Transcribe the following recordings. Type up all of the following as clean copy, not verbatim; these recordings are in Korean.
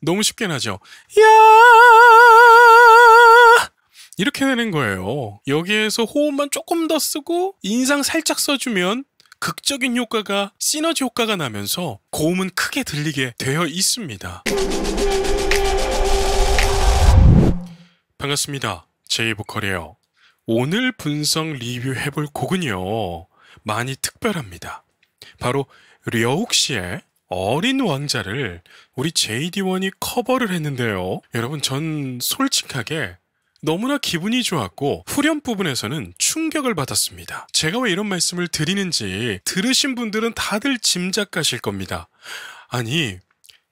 너무 쉽게 나죠. 야 이렇게 되는 거예요. 여기에서 호흡만 조금 더 쓰고 인상 살짝 써주면 극적인 효과가 시너지 효과가 나면서 고음은 크게 들리게 되어 있습니다. 반갑습니다. 제이보컬이에요. 오늘 분석 리뷰해볼 곡은요, 많이 특별합니다. 바로 려욱 씨의 어린 왕자를 우리 JD1이 커버를 했는데요. 여러분, 전 솔직하게 너무나 기분이 좋았고 후렴 부분에서는 충격을 받았습니다. 제가 왜 이런 말씀을 드리는지 들으신 분들은 다들 짐작가실 겁니다. 아니,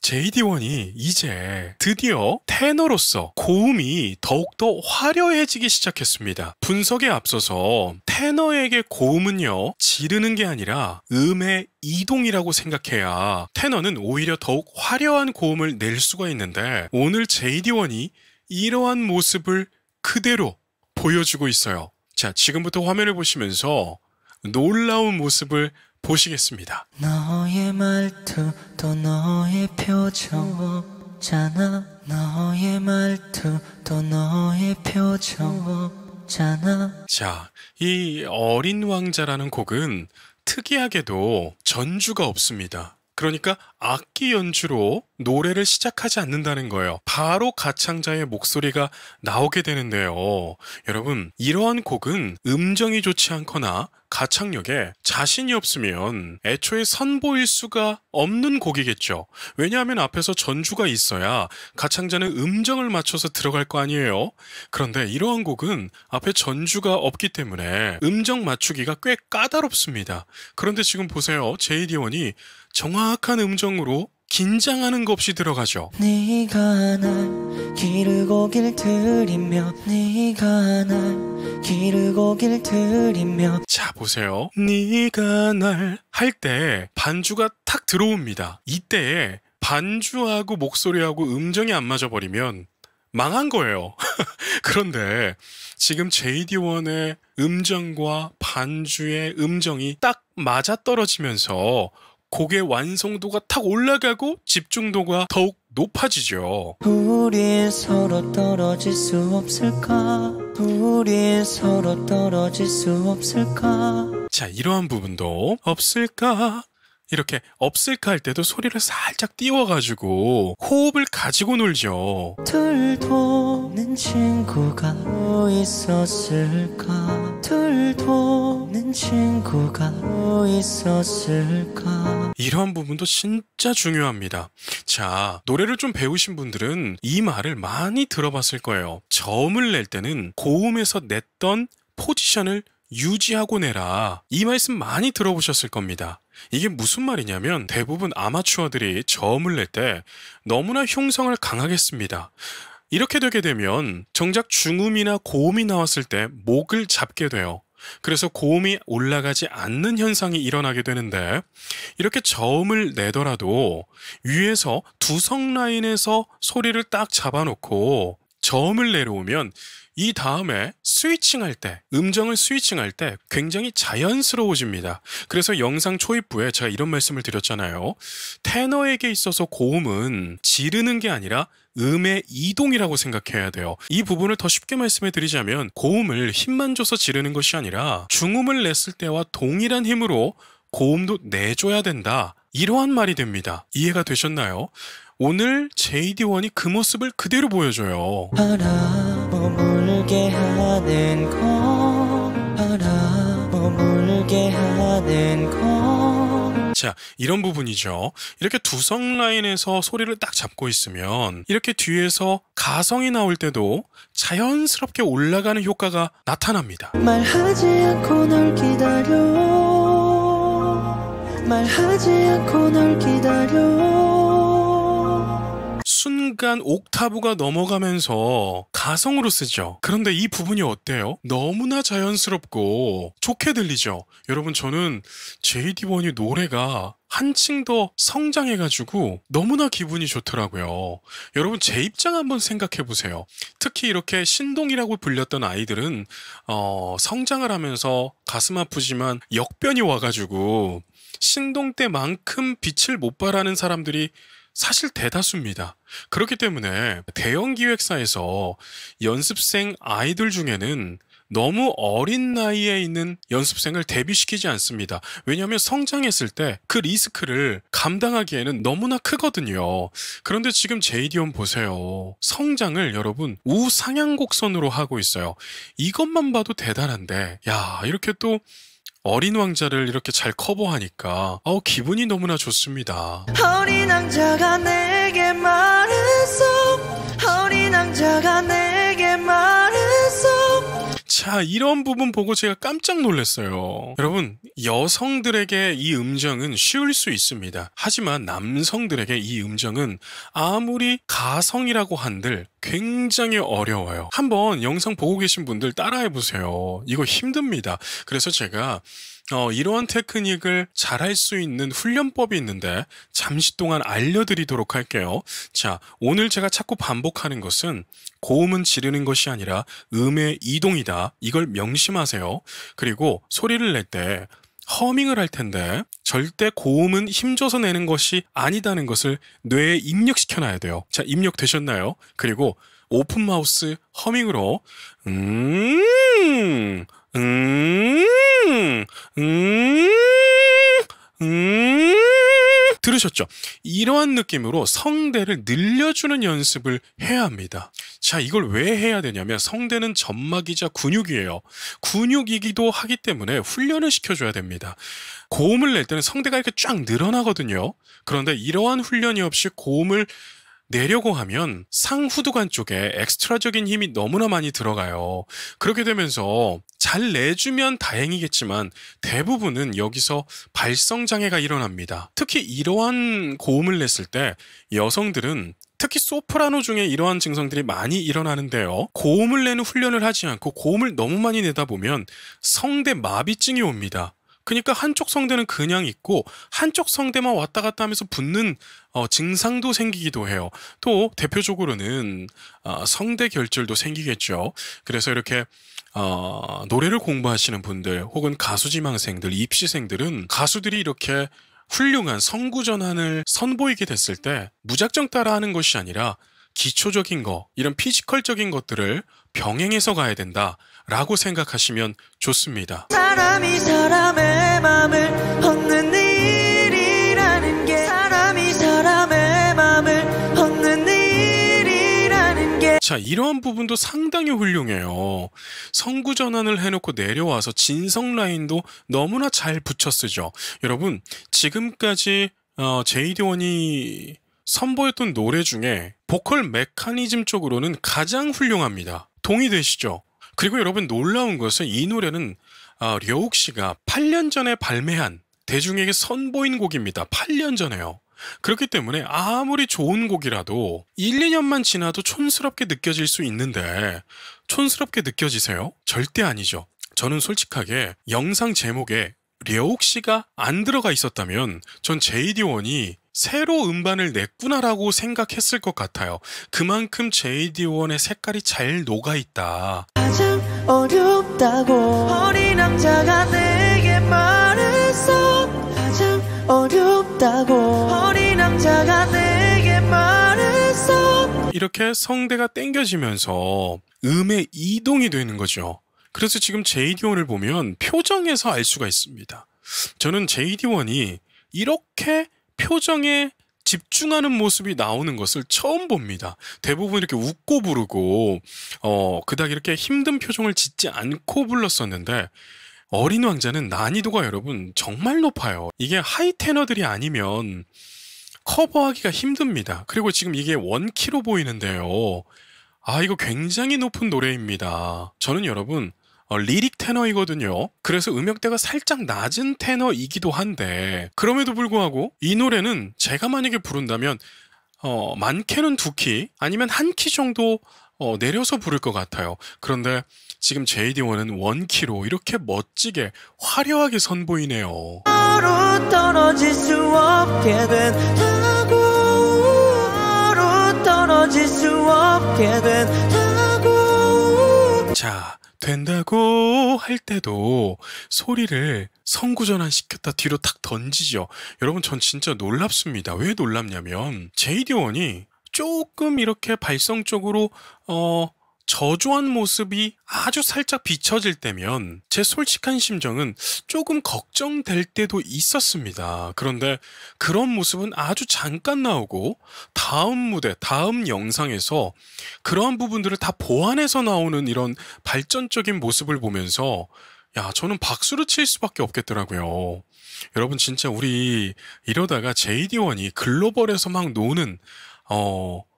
JD1이 이제 드디어 테너로서 고음이 더욱더 화려해지기 시작했습니다. 분석에 앞서서 테너에게 고음은요, 지르는 게 아니라 음의 이동이라고 생각해야 테너는 오히려 더욱 화려한 고음을 낼 수가 있는데, 오늘 JD1이 이러한 모습을 그대로 보여주고 있어요. 자, 지금부터 화면을 보시면서 놀라운 모습을 보시겠습니다. 너의 말투 또 너의 표정 없잖아. 너의 말투 또 너의 표정 없잖아. 자, 이 어린 왕자라는 곡은 특이하게도 전주가 없습니다. 그러니까 악기 연주로 노래를 시작하지 않는다는 거예요. 바로 가창자의 목소리가 나오게 되는데요. 여러분, 이러한 곡은 음정이 좋지 않거나 가창력에 자신이 없으면 애초에 선보일 수가 없는 곡이겠죠. 왜냐하면 앞에서 전주가 있어야 가창자는 음정을 맞춰서 들어갈 거 아니에요. 그런데 이러한 곡은 앞에 전주가 없기 때문에 음정 맞추기가 꽤 까다롭습니다. 그런데 지금 보세요. JD1이 정확한 음정으로 긴장하는 것 없이 들어가죠. 네가 날 기르고 길들이며, 네가 날 기르고 길들이며. 자, 보세요. 네가 날 할 때 반주가 탁 들어옵니다. 이때에 반주하고 목소리하고 음정이 안 맞아버리면 망한 거예요. 그런데 지금 JD1의 음정과 반주의 음정이 딱 맞아떨어지면서 곡의 완성도가 탁 올라가고 집중도가 더욱 높아지죠. 우리 서로 떨어질 수 없을까? 우리 서로 떨어질 수 없을까? 자, 이러한 부분도 없을까? 이렇게 없을까 할 때도 소리를 살짝 띄워가지고 호흡을 가지고 놀죠. 둘도는 친구가 또 있었을까? 둘도는 친구가 또 있었을까? 이러한 부분도 진짜 중요합니다. 자, 노래를 좀 배우신 분들은 이 말을 많이 들어봤을 거예요. 저음을 낼 때는 고음에서 냈던 포지션을 유지하고 내라. 이 말씀 많이 들어보셨을 겁니다. 이게 무슨 말이냐면 대부분 아마추어들이 저음을 낼 때 너무나 흉성을 강하게 씁니다. 이렇게 되게 되면 정작 중음이나 고음이 나왔을 때 목을 잡게 돼요. 그래서 고음이 올라가지 않는 현상이 일어나게 되는데, 이렇게 저음을 내더라도 위에서 두성 라인에서 소리를 딱 잡아놓고 저음을 내려오면 이 다음에 스위칭할 때, 음정을 스위칭할 때 굉장히 자연스러워집니다. 그래서 영상 초입부에 제가 이런 말씀을 드렸잖아요. 테너에게 있어서 고음은 지르는 게 아니라 음의 이동이라고 생각해야 돼요. 이 부분을 더 쉽게 말씀해 드리자면 고음을 힘만 줘서 지르는 것이 아니라 중음을 냈을 때와 동일한 힘으로 고음도 내줘야 된다. 이러한 말이 됩니다. 이해가 되셨나요? 오늘 JD1이 그 모습을 그대로 보여줘요. 알아 머물게 하는 거, 알아 머물게 하는 거. 자, 이런 부분이죠. 이렇게 두성 라인에서 소리를 딱 잡고 있으면 이렇게 뒤에서 가성이 나올 때도 자연스럽게 올라가는 효과가 나타납니다. 말하지 않고 널 기다려, 말하지 않고 널 기다려. 순간 옥타브가 넘어가면서 가성으로 쓰죠. 그런데 이 부분이 어때요? 너무나 자연스럽고 좋게 들리죠. 여러분, 저는 JD1이 노래가 한층 더 성장해가지고 너무나 기분이 좋더라고요. 여러분, 제 입장 한번 생각해보세요. 특히 이렇게 신동이라고 불렸던 아이들은 성장을 하면서 가슴 아프지만 역변이 와가지고 신동 때만큼 빛을 못 발하는 사람들이 사실 대다수입니다. 그렇기 때문에 대형 기획사에서 연습생 아이돌 중에는 너무 어린 나이에 있는 연습생을 데뷔시키지 않습니다. 왜냐하면 성장했을 때 그 리스크를 감당하기에는 너무나 크거든요. 그런데 지금 제이디원 보세요. 성장을 여러분 우상향곡선으로 하고 있어요. 이것만 봐도 대단한데 야, 이렇게 또 어린 왕자를 이렇게 잘 커버하니까 기분이 너무나 좋습니다. 어린 왕자가 내게 말했어. 어린 왕자가 내게 말했어. 자, 이런 부분 보고 제가 깜짝 놀랐어요. 여러분, 여성들에게 이 음정은 쉬울 수 있습니다. 하지만 남성들에게 이 음정은 아무리 가성이라고 한들 굉장히 어려워요. 한번 영상 보고 계신 분들 따라해보세요. 이거 힘듭니다. 그래서 제가 이러한 테크닉을 잘할 수 있는 훈련법이 있는데 잠시 동안 알려드리도록 할게요. 자, 오늘 제가 자꾸 반복하는 것은 고음은 지르는 것이 아니라 음의 이동이다. 이걸 명심하세요. 그리고 소리를 낼 때 허밍을 할 텐데 절대 고음은 힘줘서 내는 것이 아니다는 것을 뇌에 입력시켜놔야 돼요. 자, 입력되셨나요? 그리고 오픈 마우스 허밍으로 들으셨죠? 이러한 느낌으로 성대를 늘려주는 연습을 해야 합니다. 자, 이걸 왜 해야 되냐면 성대는 점막이자 근육이에요. 근육이기도 하기 때문에 훈련을 시켜줘야 됩니다. 고음을 낼 때는 성대가 이렇게 쫙 늘어나거든요. 그런데 이러한 훈련이 없이 고음을 내려고 하면 상후두관 쪽에 엑스트라적인 힘이 너무나 많이 들어가요. 그렇게 되면서 잘 내주면 다행이겠지만 대부분은 여기서 발성장애가 일어납니다. 특히 이러한 고음을 냈을 때 여성들은 특히 소프라노 중에 이러한 증상들이 많이 일어나는데요. 고음을 내는 훈련을 하지 않고 고음을 너무 많이 내다 보면 성대 마비증이 옵니다. 그러니까 한쪽 성대는 그냥 있고 한쪽 성대만 왔다 갔다 하면서 붓는 증상도 생기기도 해요. 또 대표적으로는 성대 결절도 생기겠죠. 그래서 이렇게 노래를 공부하시는 분들 혹은 가수 지망생들, 입시생들은 가수들이 이렇게 훌륭한 성구 전환을 선보이게 됐을 때 무작정 따라하는 것이 아니라 기초적인 거, 이런 피지컬적인 것들을 병행해서 가야 된다라고 생각하시면 좋습니다. 사람이 사람의 맘을 얻는 일이라는 게 사람이 사람의 맘을 얻는 일이라는 게 자, 이러한 부분도 상당히 훌륭해요. 성구 전환을 해놓고 내려와서 진성 라인도 너무나 잘 붙여 쓰죠. 여러분, 지금까지 제이디원이 선보였던 노래 중에 보컬 메커니즘 쪽으로는 가장 훌륭합니다. 동의되시죠? 그리고 여러분 놀라운 것은 이 노래는 려욱 씨가 8년 전에 발매한 대중에게 선보인 곡입니다. 8년 전에요. 그렇기 때문에 아무리 좋은 곡이라도 1, 2년만 지나도 촌스럽게 느껴질 수 있는데 촌스럽게 느껴지세요? 절대 아니죠. 저는 솔직하게 영상 제목에 려욱 씨가 안 들어가 있었다면 전 제이디원이 새로 음반을 냈구나라고 생각했을 것 같아요. 그만큼 제이디원의 색깔이 잘 녹아있다. 가장 어렵다고 어린 왕자가 내게 말했어. 가장 어렵다고 어린 왕자가 내게 말했어. 이렇게 성대가 땡겨지면서 음의 이동이 되는 거죠. 그래서 지금 제이디원을 보면 표정에서 알 수가 있습니다. 저는 제이디원이 이렇게 표정에 집중하는 모습이 나오는 것을 처음 봅니다. 대부분 이렇게 웃고 부르고 그닥 이렇게 힘든 표정을 짓지 않고 불렀었는데 어린 왕자는 난이도가 여러분 정말 높아요. 이게 하이 테너들이 아니면 커버하기가 힘듭니다. 그리고 지금 이게 원키로 보이는데요. 이거 굉장히 높은 노래입니다. 저는 여러분 리릭 테너이거든요. 그래서 음역대가 살짝 낮은 테너이기도 한데 그럼에도 불구하고 이 노래는 제가 만약에 부른다면 많게는 2키 아니면 1키 정도 내려서 부를 것 같아요. 그런데 지금 제이디원은 1키로 이렇게 멋지게 화려하게 선보이네요. 서로 떨어질 수 없게 된다고 서로 떨어질 수 없게 된다고. 자, 된다고 할 때도 소리를 성구전환 시켰다 뒤로 탁 던지죠. 여러분 전 진짜 놀랍습니다. 왜 놀랍냐면 JD1이 조금 이렇게 발성적으로 저조한 모습이 아주 살짝 비춰질 때면 제 솔직한 심정은 조금 걱정될 때도 있었습니다. 그런데 그런 모습은 아주 잠깐 나오고 다음 무대, 다음 영상에서 그러한 부분들을 다 보완해서 나오는 이런 발전적인 모습을 보면서 야, 저는 박수를 칠 수밖에 없겠더라고요. 여러분 진짜 우리 이러다가 JD1이 글로벌에서 막 노는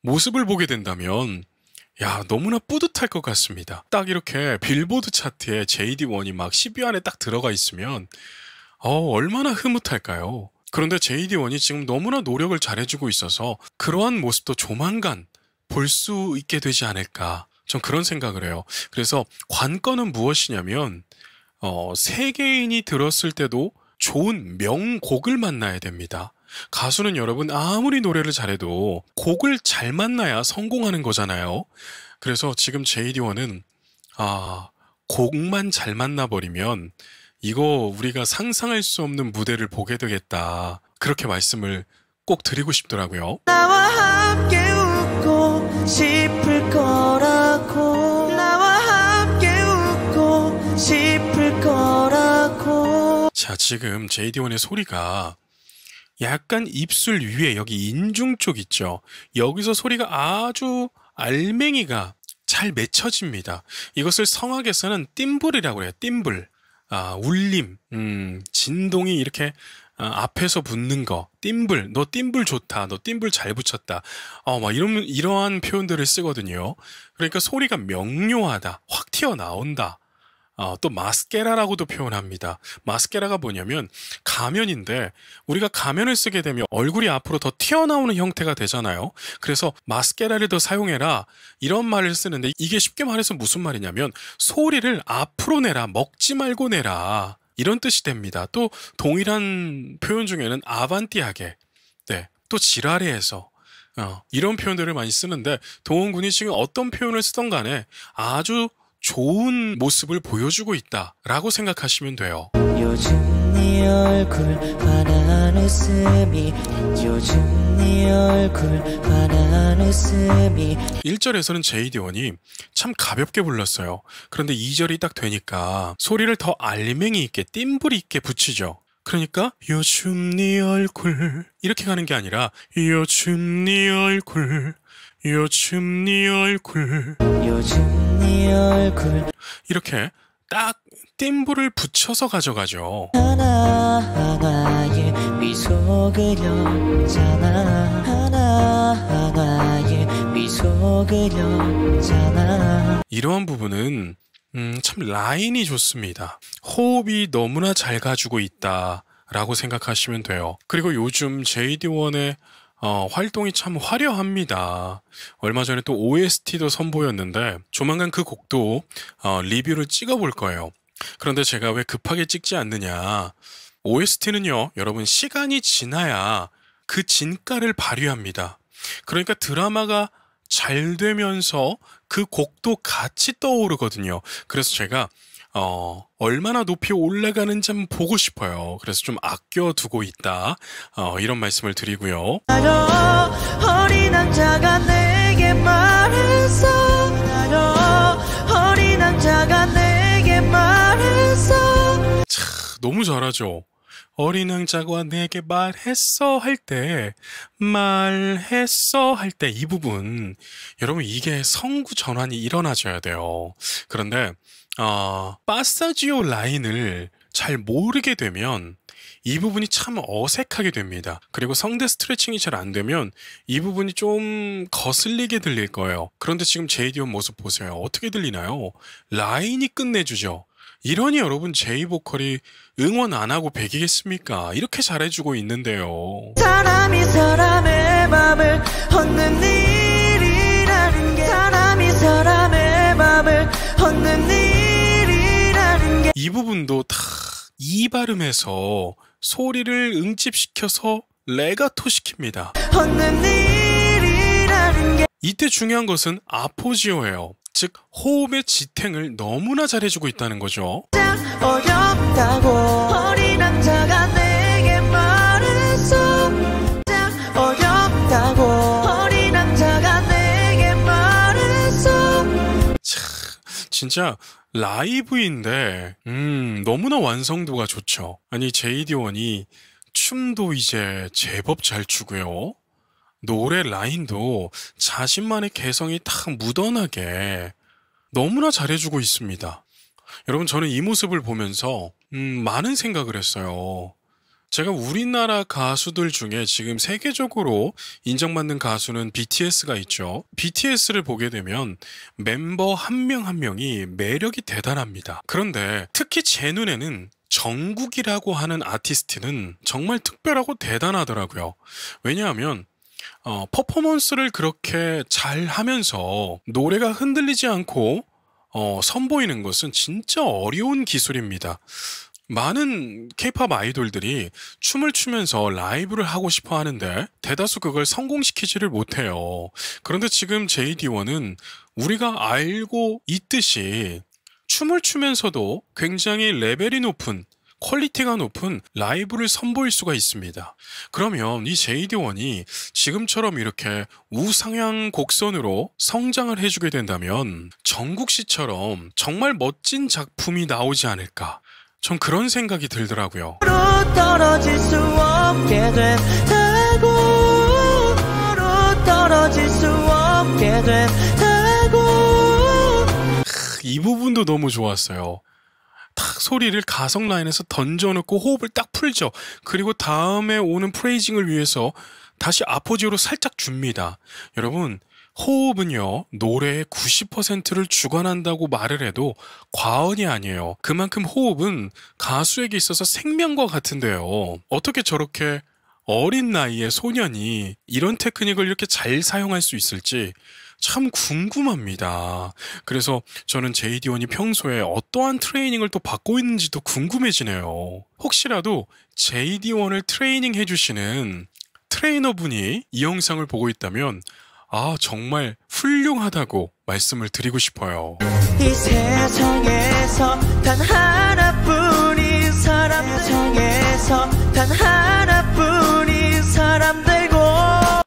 모습을 보게 된다면 야, 너무나 뿌듯할 것 같습니다. 딱 이렇게 빌보드 차트에 JD1이 막 10위 안에 딱 들어가 있으면 얼마나 흐뭇할까요? 그런데 JD1이 지금 너무나 노력을 잘해주고 있어서 그러한 모습도 조만간 볼 수 있게 되지 않을까, 전 그런 생각을 해요. 그래서 관건은 무엇이냐면 세계인이 들었을 때도 좋은 명곡을 만나야 됩니다. 가수는 여러분 아무리 노래를 잘해도 곡을 잘 만나야 성공하는 거잖아요. 그래서 지금 JD1은 곡만 잘 만나버리면 이거 우리가 상상할 수 없는 무대를 보게 되겠다, 그렇게 말씀을 꼭 드리고 싶더라고요. 나와 함께 웃고 싶을 거라고, 나와 함께 웃고 싶을 거라고. 자, 지금 JD1의 소리가 약간 입술 위에 여기 인중 쪽 있죠. 여기서 소리가 아주 알맹이가 잘 맺혀집니다. 이것을 성악에서는 띵블이라고 해요. 띵블. 울림, 진동이 이렇게 앞에서 붙는 거. 띵블. 너 띵블 좋다. 너 띵블 잘 붙였다. 막 이러한 표현들을 쓰거든요. 그러니까 소리가 명료하다. 확 튀어나온다. 또 마스케라라고도 표현합니다. 마스케라가 뭐냐면 가면인데 우리가 가면을 쓰게 되면 얼굴이 앞으로 더 튀어나오는 형태가 되잖아요. 그래서 마스케라를 더 사용해라, 이런 말을 쓰는데 이게 쉽게 말해서 무슨 말이냐면 소리를 앞으로 내라, 먹지 말고 내라, 이런 뜻이 됩니다. 또 동일한 표현 중에는 아반띠하게, 네, 또 지라레에서 이런 표현들을 많이 쓰는데 동원 군이 지금 어떤 표현을 쓰던 간에 아주 좋은 모습을 보여주고 있다라고 생각하시면 돼요. 요즘 네 얼굴 환한 웃음이, 요즘 네 얼굴 환한 웃음이. 1절에서는 JD1이 참 가볍게 불렀어요. 그런데 2절이 딱 되니까 소리를 더 알맹이 있게, 띵블 있게 붙이죠. 그러니까 요즘 네 얼굴 이렇게 가는 게 아니라 요즘 네 얼굴, 요즘 네 얼굴, 요즘 네 얼굴 이렇게 딱 띵블을 붙여서 가져가죠. 하나하나의 미소 그렸잖아, 하나하나의 미소 그렸잖아. 이러한 부분은 참 라인이 좋습니다. 호흡이 너무나 잘 가지고 있다라고 생각하시면 돼요. 그리고 요즘 JD1의 활동이 참 화려합니다. 얼마 전에 또 OST도 선보였는데 조만간 그 곡도 리뷰를 찍어볼 거예요. 그런데 제가 왜 급하게 찍지 않느냐, OST는요 여러분 시간이 지나야 그 진가를 발휘합니다. 그러니까 드라마가 잘 되면서 그 곡도 같이 떠오르거든요. 그래서 제가 얼마나 높이 올라가는지 한번 보고 싶어요. 그래서 좀 아껴두고 있다, 이런 말씀을 드리고요. 어린 남자가 내게 말했어, 어린 남자가 내게 말했어. 참 너무 잘하죠. 어린 왕자가 내게 말했어 할 때, 말했어 할 때 이 부분, 여러분 이게 성구 전환이 일어나줘야 돼요. 그런데 파사지오 라인을 잘 모르게 되면 이 부분이 참 어색하게 됩니다. 그리고 성대 스트레칭이 잘 안 되면 이 부분이 좀 거슬리게 들릴 거예요. 그런데 지금 JD1 모습 보세요. 어떻게 들리나요? 라인이 끝내주죠. 이러니 여러분 제이보컬이 응원 안 하고 배기겠습니까? 이렇게 잘해주고 있는데요. 사람이 사람의 맘을 얻는 일이라는 게, 사람이 사람의 맘을 얻는 일이라는 게. 이 부분도 다 이 발음에서 소리를 응집시켜서 레가토 시킵니다. 얻는 일이라는 게. 이때 중요한 것은 아포지오예요. 즉 호흡의 지탱을 너무나 잘해주고 있다는 거죠. 어렵다고 어린 남자가 내게 말했어. 어렵다고 어린 남자가 내게 말했어. 진짜 라이브인데 너무나 완성도가 좋죠. 아니 JD1이 춤도 이제 제법 잘 추고요. 노래 라인도 자신만의 개성이 탁 묻어나게 너무나 잘해주고 있습니다. 여러분 저는 이 모습을 보면서 많은 생각을 했어요. 제가 우리나라 가수들 중에 지금 세계적으로 인정받는 가수는 BTS가 있죠. BTS를 보게 되면 멤버 한 명 한 명이 매력이 대단합니다. 그런데 특히 제 눈에는 정국이라고 하는 아티스트는 정말 특별하고 대단하더라고요. 왜냐하면 퍼포먼스를 그렇게 잘 하면서 노래가 흔들리지 않고 선보이는 것은 진짜 어려운 기술입니다. 많은 케이팝 아이돌들이 춤을 추면서 라이브를 하고 싶어 하는데 대다수 그걸 성공시키지를 못해요. 그런데 지금 JD1은 우리가 알고 있듯이 춤을 추면서도 굉장히 레벨이 높은 퀄리티가 높은 라이브를 선보일 수가 있습니다. 그러면 이 JD1이 지금처럼 이렇게 우상향 곡선으로 성장을 해주게 된다면 정국 씨처럼 정말 멋진 작품이 나오지 않을까, 전 그런 생각이 들더라고요. 떨어질 수 없게 된다고 떨어질 수 없게 된다고. 이 부분도 너무 좋았어요. 탁 소리를 가성 라인에서 던져놓고 호흡을 딱 풀죠. 그리고 다음에 오는 프레이징을 위해서 다시 아포지오로 살짝 줍니다. 여러분 호흡은요 노래의 90%를 주관한다고 말을 해도 과언이 아니에요. 그만큼 호흡은 가수에게 있어서 생명과 같은데요. 어떻게 저렇게 어린 나이의 소년이 이런 테크닉을 이렇게 잘 사용할 수 있을지 참 궁금합니다. 그래서 저는 JD1이 평소에 어떠한 트레이닝을 또 받고 있는지도 궁금해지네요. 혹시라도 JD1을 트레이닝 해주시는 트레이너분이 이 영상을 보고 있다면 정말 훌륭하다고 말씀을 드리고 싶어요. 이 세상에서 단 하나뿐인 사람, 세상에서 단 하나뿐인 사람들고.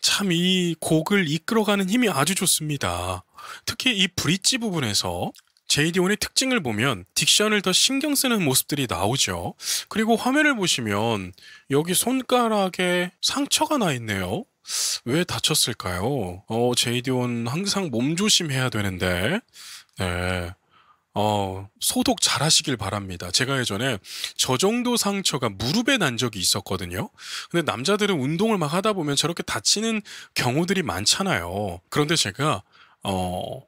참 이 곡을 이끌어가는 힘이 아주 좋습니다. 특히 이 브릿지 부분에서 JD1의 특징을 보면 딕션을 더 신경 쓰는 모습들이 나오죠. 그리고 화면을 보시면 여기 손가락에 상처가 나 있네요. 왜 다쳤을까요? JD1 항상 몸조심해야 되는데, 네. 소독 잘 하시길 바랍니다. 제가 예전에 저 정도 상처가 무릎에 난 적이 있었거든요. 근데 남자들은 운동을 막 하다 보면 저렇게 다치는 경우들이 많잖아요. 그런데 제가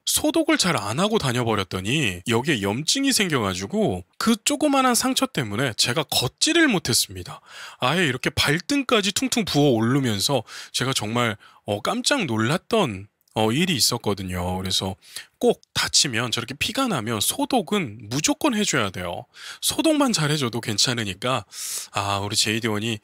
소독을 잘 안 하고 다녀버렸더니 여기에 염증이 생겨가지고 그 조그만한 상처 때문에 제가 걷지를 못했습니다. 아예 이렇게 발등까지 퉁퉁 부어 오르면서 제가 정말 깜짝 놀랐던 일이 있었거든요. 그래서 꼭 다치면 저렇게 피가 나면 소독은 무조건 해줘야 돼요. 소독만 잘해줘도 괜찮으니까 우리 JD1이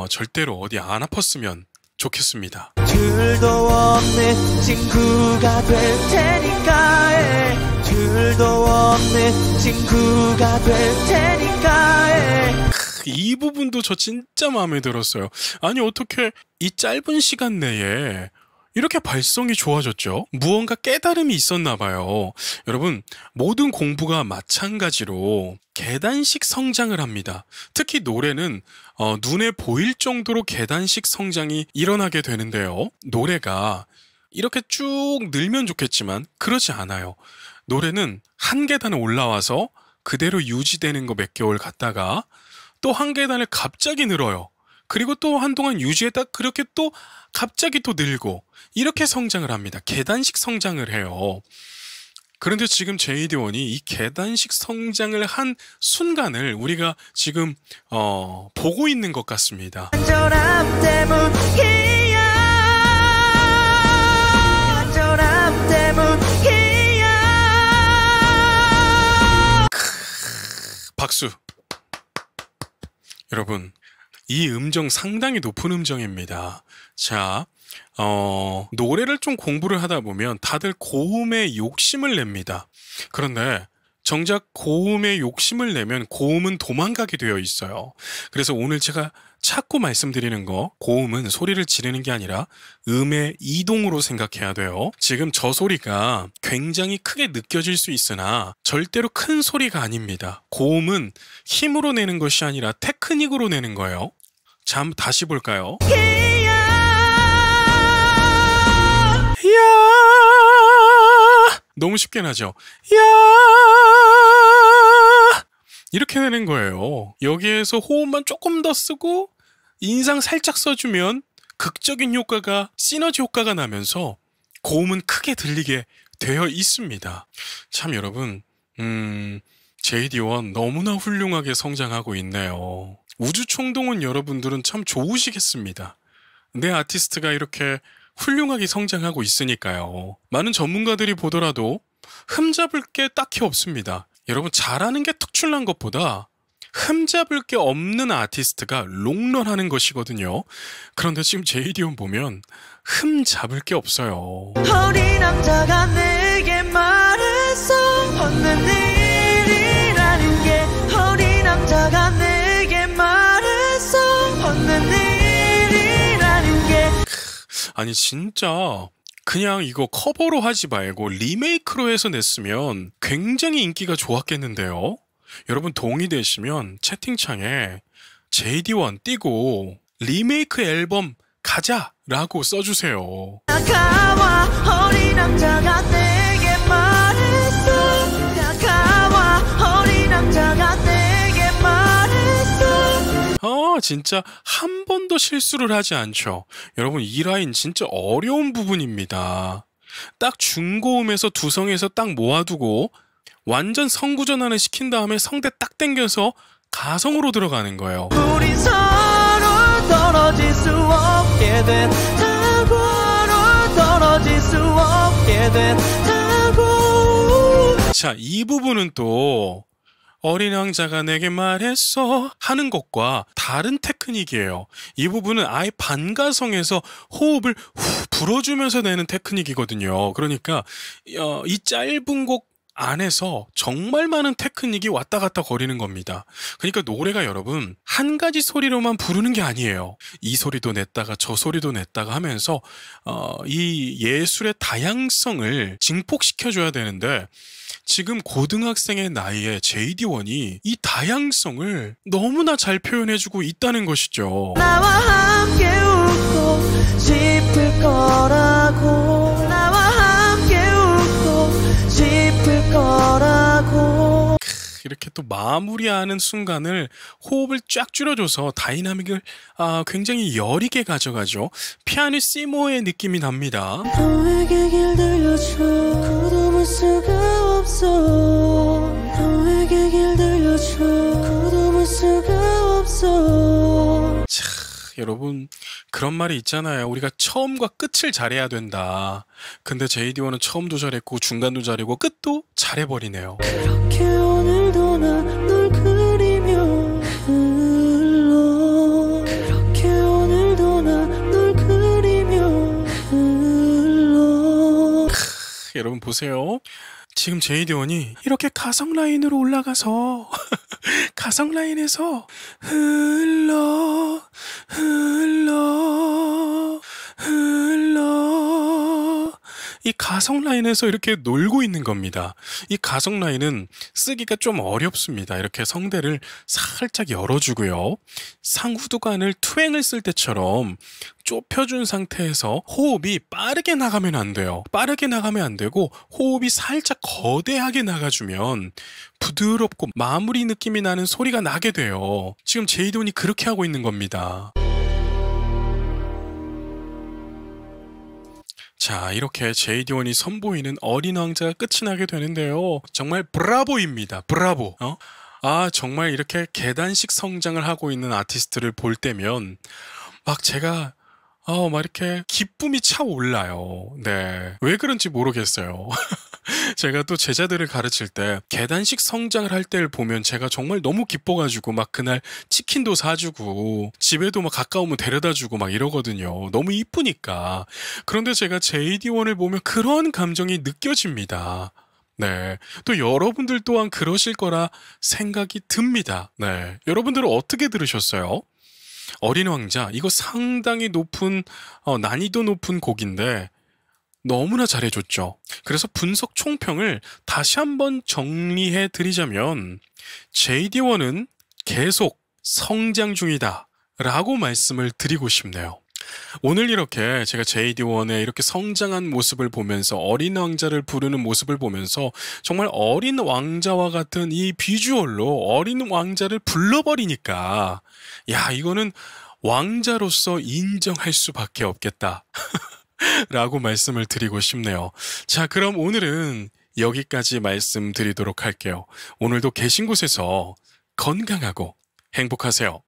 절대로 어디 안 아팠으면 좋겠습니다. 둘도 없는 친구가 될 테니까, 둘도 없는 친구가 될 테니까. 이 부분도 저 진짜 마음에 들었어요. 아니 어떻게 이 짧은 시간 내에 이렇게 발성이 좋아졌죠? 무언가 깨달음이 있었나 봐요. 여러분, 모든 공부가 마찬가지로 계단식 성장을 합니다. 특히 노래는 눈에 보일 정도로 계단식 성장이 일어나게 되는데요. 노래가 이렇게 쭉 늘면 좋겠지만 그렇지 않아요. 노래는 한 계단을 올라와서 그대로 유지되는 거 몇 개월 갔다가 또 한 계단을 갑자기 늘어요. 그리고 또 한동안 유지했다 그렇게 또 갑자기 또 늘고 이렇게 성장을 합니다. 계단식 성장을 해요. 그런데 지금 JD1이 이 계단식 성장을 한 순간을 우리가 지금 보고 있는 것 같습니다. 안전함 때문이야, 안전함 때문이야. 박수. 여러분 이 음정 상당히 높은 음정입니다. 자, 노래를 좀 공부를 하다 보면 다들 고음에 욕심을 냅니다. 그런데 정작 고음에 욕심을 내면 고음은 도망가게 되어 있어요. 그래서 오늘 제가 자꾸 말씀드리는 거, 고음은 소리를 지르는 게 아니라 음의 이동으로 생각해야 돼요. 지금 저 소리가 굉장히 크게 느껴질 수 있으나 절대로 큰 소리가 아닙니다. 고음은 힘으로 내는 것이 아니라 테크닉으로 내는 거예요. 자, 한번 다시 볼까요? 야! 너무 쉽게 나죠? 야! 이렇게 되는 거예요. 여기에서 호흡만 조금 더 쓰고 인상 살짝 써주면 극적인 효과가, 시너지 효과가 나면서 고음은 크게 들리게 되어 있습니다. 참 여러분, JD1 너무나 훌륭하게 성장하고 있네요. 우주총동원 여러분들은 참 좋으시겠습니다. 내 아티스트가 이렇게 훌륭하게 성장하고 있으니까요. 많은 전문가들이 보더라도 흠잡을 게 딱히 없습니다. 여러분, 잘하는 게 특출난 것보다 흠잡을 게 없는 아티스트가 롱런하는 것이거든요. 그런데 지금 JD1 보면 흠잡을 게 없어요. 어린 남자가 내게 말했어. 없는 일이라는 게 어린 남자가 내게 말했어. 없는 일이라는 게. 아니 진짜 그냥 이거 커버로 하지 말고 리메이크로 해서 냈으면 굉장히 인기가 좋았겠는데요. 여러분 동의되시면 채팅창에 JD1 띄고 리메이크 앨범 가자라고 써주세요. 다가와 어린 남자가 내게 말했어. 다가와 어린 남자가 내게 말했어. 진짜 한 번도 실수를 하지 않죠. 여러분 이 라인 진짜 어려운 부분입니다. 딱 중고음에서 두성에서 딱 모아두고 완전 성구전환을 시킨 다음에 성대 딱 당겨서 가성으로 들어가는 거예요. 우린 서로 떨어질 수 없게 됐다고. 떨어질 수 없게 됐다고. 자, 이 부분은 또 어린 왕자가 내게 말했어 하는 것과 다른 테크닉이에요. 이 부분은 아예 반가성에서 호흡을 후 불어주면서 내는 테크닉이거든요. 그러니까 이 짧은 곡 안에서 정말 많은 테크닉이 왔다 갔다 거리는 겁니다. 그러니까 노래가 여러분 한 가지 소리로만 부르는 게 아니에요. 이 소리도 냈다가 저 소리도 냈다가 하면서 이 예술의 다양성을 증폭시켜줘야 되는데 지금 고등학생의 나이에 JD1이 이 다양성을 너무나 잘 표현해주고 있다는 것이죠. 나와 함께 웃고 싶을 거라고. 나와 함께 웃고 싶을 거라고. 이렇게 또 마무리하는 순간을 호흡을 쫙 줄여줘서 다이나믹을 굉장히 여리게 가져가죠. 피아니시모의 느낌이 납니다. 너에게 길 들려줘. 굳어볼 수가 없어. 너에게 길 들려줘. 굳어볼 수가 없어. 여러분 그런 말이 있잖아요. 우리가 처음과 끝을 잘해야 된다. 근데 JD1은 처음도 잘했고 중간도 잘하고 끝도 잘해버리네요. 그렇게 오늘도 난 널 그리며 흘러. 그렇게 오늘도 난 널 그리며 흘러. 여러분 보세요. 지금 JD1이 이렇게 가성 라인으로 올라가서 가성 라인에서 흘러 이 가성 라인에서 이렇게 놀고 있는 겁니다. 이 가성 라인은 쓰기가 좀 어렵습니다. 이렇게 성대를 살짝 열어주고요. 상후두관을 투행을 쓸 때처럼 좁혀준 상태에서 호흡이 빠르게 나가면 안 돼요. 빠르게 나가면 안 되고 호흡이 살짝 거대하게 나가주면 부드럽고 마무리 느낌이 나는 소리가 나게 돼요. 지금 JD1이 그렇게 하고 있는 겁니다. 자, 이렇게 JD1이 선보이는 어린 왕자가 끝이 나게 되는데요. 정말 브라보입니다. 브라보. 정말 이렇게 계단식 성장을 하고 있는 아티스트를 볼 때면 막 제가 막 이렇게 기쁨이 차올라요. 네. 왜 그런지 모르겠어요. 제가 또 제자들을 가르칠 때 계단식 성장을 할 때를 보면 제가 정말 너무 기뻐가지고 막 그날 치킨도 사주고 집에도 막 가까우면 데려다주고 막 이러거든요. 너무 이쁘니까. 그런데 제가 JD1을 보면 그런 감정이 느껴집니다. 네. 또 여러분들 또한 그러실 거라 생각이 듭니다. 네. 여러분들은 어떻게 들으셨어요? 어린 왕자, 이거 상당히 높은, 난이도 높은 곡인데, 너무나 잘해줬죠. 그래서 분석 총평을 다시 한번 정리해 드리자면, JD1은 계속 성장 중이다. 라고 말씀을 드리고 싶네요. 오늘 이렇게 제가 JD1의 이렇게 성장한 모습을 보면서 어린 왕자를 부르는 모습을 보면서 정말 어린 왕자와 같은 이 비주얼로 어린 왕자를 불러버리니까 야, 이거는 왕자로서 인정할 수밖에 없겠다. 라고 말씀을 드리고 싶네요. 자, 그럼 오늘은 여기까지 말씀드리도록 할게요. 오늘도 계신 곳에서 건강하고 행복하세요.